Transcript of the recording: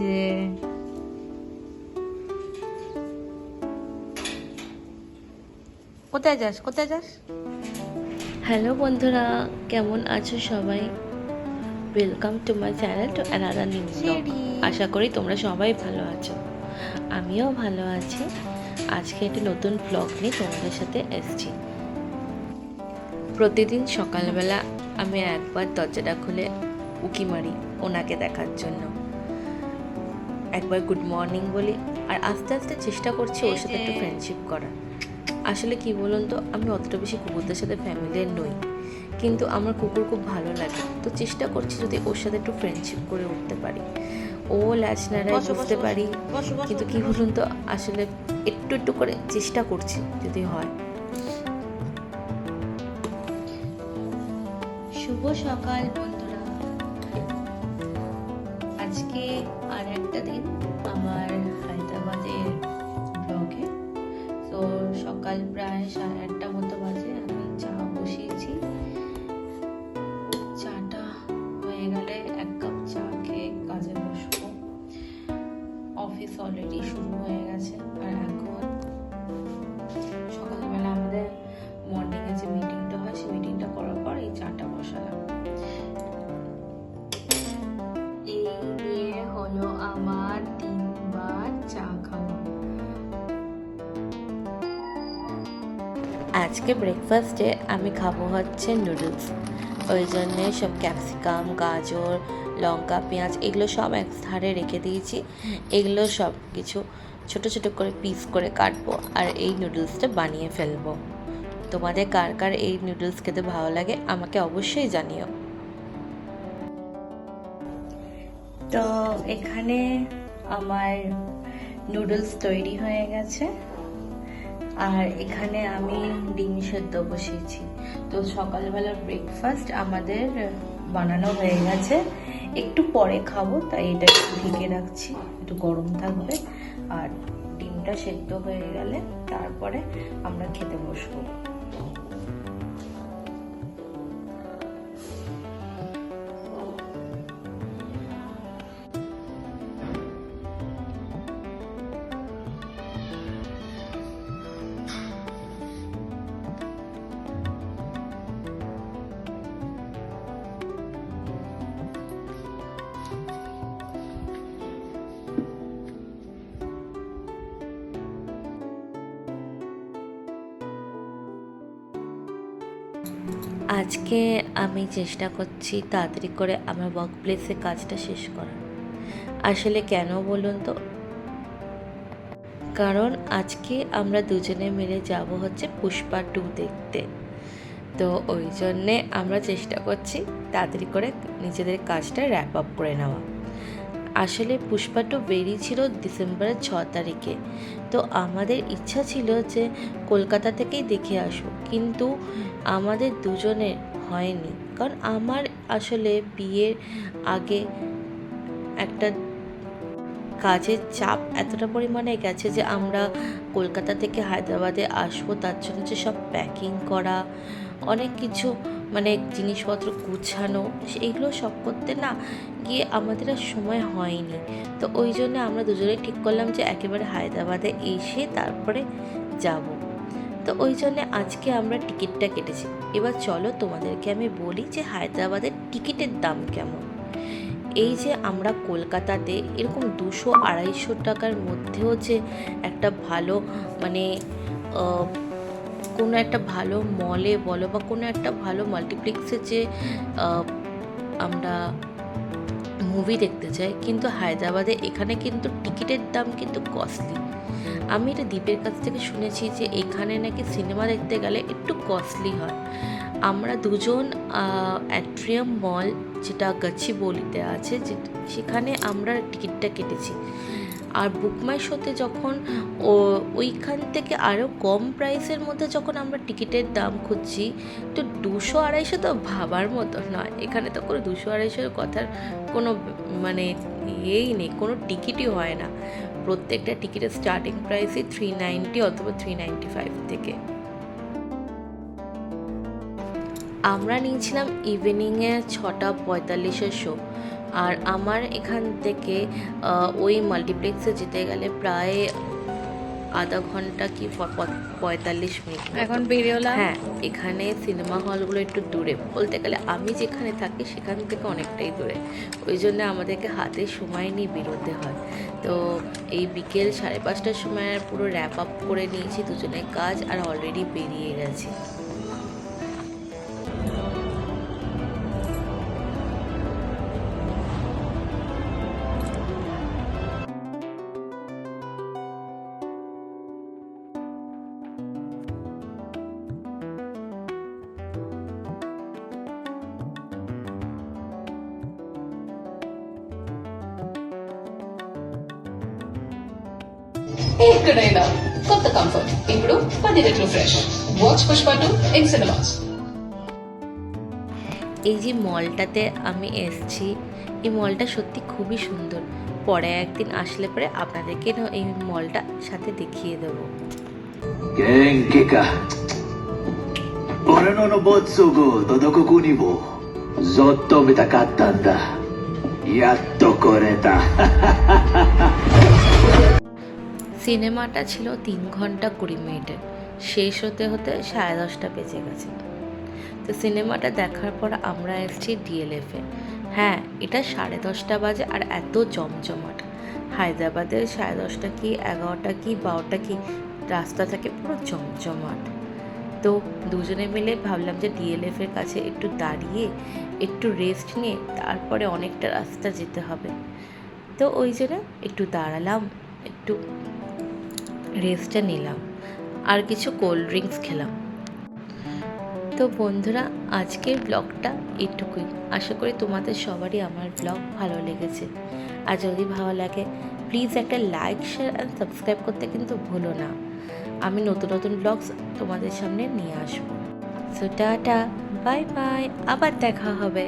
যে কোথায় যাস কোথায় যাস? হ্যালো বন্ধুরা, কেমন আছো সবাই? Welcome to my channel to another new blog. আশা করি তোমরা সবাই ভালো আছো, আমিও ভালো আছি। আজকে একটি নতুন ব্লগ নিয়ে তোমাদের সাথে এসেছি। প্রতিদিন সকালবেলা আমি একবার দরজাটা খুলে উকি মারি ওনাকে দেখার জন্য, একবার গুড মর্নিং বলি, আর আস্তে আস্তে চেষ্টা করছি ওর সাথে একটু ফ্রেন্ডশিপ করার। আসলে কি বলুন তো, আমি অতটা বেশি কুকুরদের সাথে ফ্যামিলিয়ার নই, কিন্তু আমার কুকুর খুব ভালো লাগে, তো চেষ্টা করছি যদি ওর সাথে একটু ফ্রেন্ডশিপ করে উঠতে পারি। ও ল্যাচ নাড়ায় বুঝতে পারি, কিন্তু কি বলুন তো, আসলে একটু একটু করে চেষ্টা করছি যদি হয়। শুভ সকাল বন্ধুরা, আজকে আর একটা দিন আমার হায়দ্রাবাদের ব্লগে। তো সকাল প্রায় 8:30 মতো বাজে, আমি চা বসিয়েছি। চাটা হয়ে গেলে 1 কাপ চা খেয়ে কাজে বসবো। অফিস অলরেডি শুরু হয়ে গেছে, আর এখন সকালবেলা আমাদের মর্নিংয়ে যে মিটিংটা হয়, সেই মিটিংটা করার পর এই চাটা বসালাম। এই নিয়ে হলো আমার 3 বার চা খাওয়া। আজকে ব্রেকফাস্টে আমি খাবো হচ্ছে নুডলস। ওই জন্যে সব ক্যাপসিকাম, গাজর, লঙ্কা, পেঁয়াজ এগুলো সব এক ধারে রেখে দিয়েছি। এগুলো সব কিছু ছোট ছোট করে পিস করে কাটবো আর এই নুডলসটা বানিয়ে ফেলবো। তোমাদের কার কার এই নুডলস খেতে ভালো লাগে আমাকে অবশ্যই জানিও। তো এখানে আমার নুডলস তৈরি হয়ে গেছে, আর এখানে আমি ডিম সেদ্ধ বসিয়েছি। তো সকালবেলার ব্রেকফাস্ট আমাদের বানানো হয়ে গেছে, একটু পরে খাবো, তাই এটা একটু ঢেকে রাখছি, একটু গরম থাকবে। আর ডিমটা সেদ্ধ হয়ে গেলে তারপরে আমরা খেতে বসবো। আজকে আমি চেষ্টা করছি তাড়াতাড়ি করে আমার ওয়ার্ক প্লেসে কাজটা শেষ করার। আসলে কেন বলুন তো, কারণ আজকে আমরা দুজনে মিলে যাব হচ্ছে পুষ্পা 2 দেখতে। তো ওই জন্যে আমরা চেষ্টা করছি তাড়াতাড়ি করে নিজেদের কাজটা র্যাপ আপ করে নেওয়া। আসলে পুষ্পা 2 বেরিয়েছিল ডিসেম্বরের 6 তারিখে। তো আমাদের ইচ্ছা ছিল যে কলকাতা থেকেই দেখে আসবো, কিন্তু আমাদের দুজনের হয়নি। কারণ আমার আসলে বিয়ের আগে একটা কাজের চাপ এতটা পরিমাণে গেছে যে আমরা কলকাতা থেকে হায়দ্রাবাদে আসবো, তার জন্য যে সব প্যাকিং করা, অনেক কিছু মানে জিনিসপত্র গুছানো, এইগুলো সব করতে না গিয়ে আমাদের আর সময় হয়নি। তো ওই জন্য আমরা দুজনেই ঠিক করলাম যে একেবারে হায়দ্রাবাদে এসে তারপরে যাব। তো ওই জন্যে আজকে আমরা টিকিটটা কেটেছি। এবার চলো তোমাদেরকে আমি বলি যে হায়দ্রাবাদের টিকিটের দাম কেমন। এই যে আমরা কলকাতাতে এরকম 200-250 টাকার মধ্যেও যে একটা ভালো মানে কোনো একটা ভালো মলে বলো বা কোনো একটা ভালো মাল্টিপ্লেক্সে যে আমরা মুভি দেখতে চাই, কিন্তু হায়দ্রাবাদে এখানে কিন্তু টিকিটের দাম কিন্তু কস্টলি। আমি এটা দ্বীপের কাছ থেকে শুনেছি যে এখানে নাকি সিনেমা দেখতে গেলে একটু কস্টলি হয়। আমরা দুজন অ্যাট্রিয়াম মল, যেটা গচিবৌলিতে আছে, সেখানে আমরা টিকিটটা কেটেছি। আর বুকমাই শোতে যখন ওইখান থেকে আরও কম প্রাইসের মধ্যে যখন আমরা টিকিটের দাম খুঁজছি, তো 200-250 তো ভাবার মতো নয়। এখানে তো কোনো 200-250 কথার কোনো মানে ইয়েই নেই, কোনো টিকিটই হয় না। প্রত্যেকটা টিকিটের স্টার্টিং প্রাইসই 390 অথবা 395 থেকে। আমরা নিয়েছিলাম ইভিনিংয়ে 6:45 শো, আর আমার এখান থেকে ওই মাল্টিপ্লেক্সে যেতে গেলে প্রায় আধা ঘন্টা কি 45 মিনিট। এখন বেরিয়েলাম। হ্যাঁ, এখানে সিনেমা হলগুলো একটু দূরে, বলতে গেলে আমি যেখানে থাকি সেখান থেকে অনেকটাই দূরে, ওই জন্য আমাদেরকে হাতে সময় নিয়ে বেরোতে হয়। তো এই বিকেল 5:30টার সময় পুরো র্যাপ আপ করে নিয়েছি দুজনের কাজ, আর অলরেডি বেরিয়ে গেছি। ఎక్కడైనా కొత్త కంఫర్ట్ ఇప్పుడు 10 రెట్లు fresh. Watch Pushpa 2 in cinemas. এই যে মলটাতে আমি এসেছি, এই মলটা সত্যি খুবই সুন্দর। পরে একদিন আসলে পরে আপনাদেরকে না এই মলটা সাথে দেখিয়ে দেবো। 元気か。俺のロボット号とどこにもずっと見たかったんだ。やっと来れた。 সিনেমাটা ছিল 3 ঘন্টা 20 মিনিটের, শেষ হতে হতে 10:30 বেজে গেছে। তো সিনেমাটা দেখার পর আমরা এসেছি ডিএলএফে। হ্যাঁ, এটা 10:30 বাজে আর এত জমজমাট। হায়দ্রাবাদের 10:30 কি 11টা কি 12টা কি রাস্তা থাকে পুরো জমজমাট। তো দুজনে মিলে ভাবলাম যে ডিএলএফের কাছে একটু দাঁড়িয়ে একটু রেস্ট নিয়ে তারপরে অনেকটা রাস্তা যেতে হবে। তো ওই জন্য একটু দাঁড়ালাম, একটু রেস্টটা নিলাম আর কিছু কোল্ড ড্রিঙ্কস খেলাম। তো বন্ধুরা, আজকের ব্লগটা এটুকুই। আশা করি তোমাদের সবারই আমার ব্লগ ভালো লেগেছে। আর যদি ভালো লাগে প্লিজ একটা লাইক, শেয়ার অ্যান্ড সাবস্ক্রাইব করতে কিন্তু ভুলো না। আমি নতুন নতুন ব্লগস তোমাদের সামনে নিয়ে আসবো। সো টাটা, বাই বাই, আবার দেখা হবে।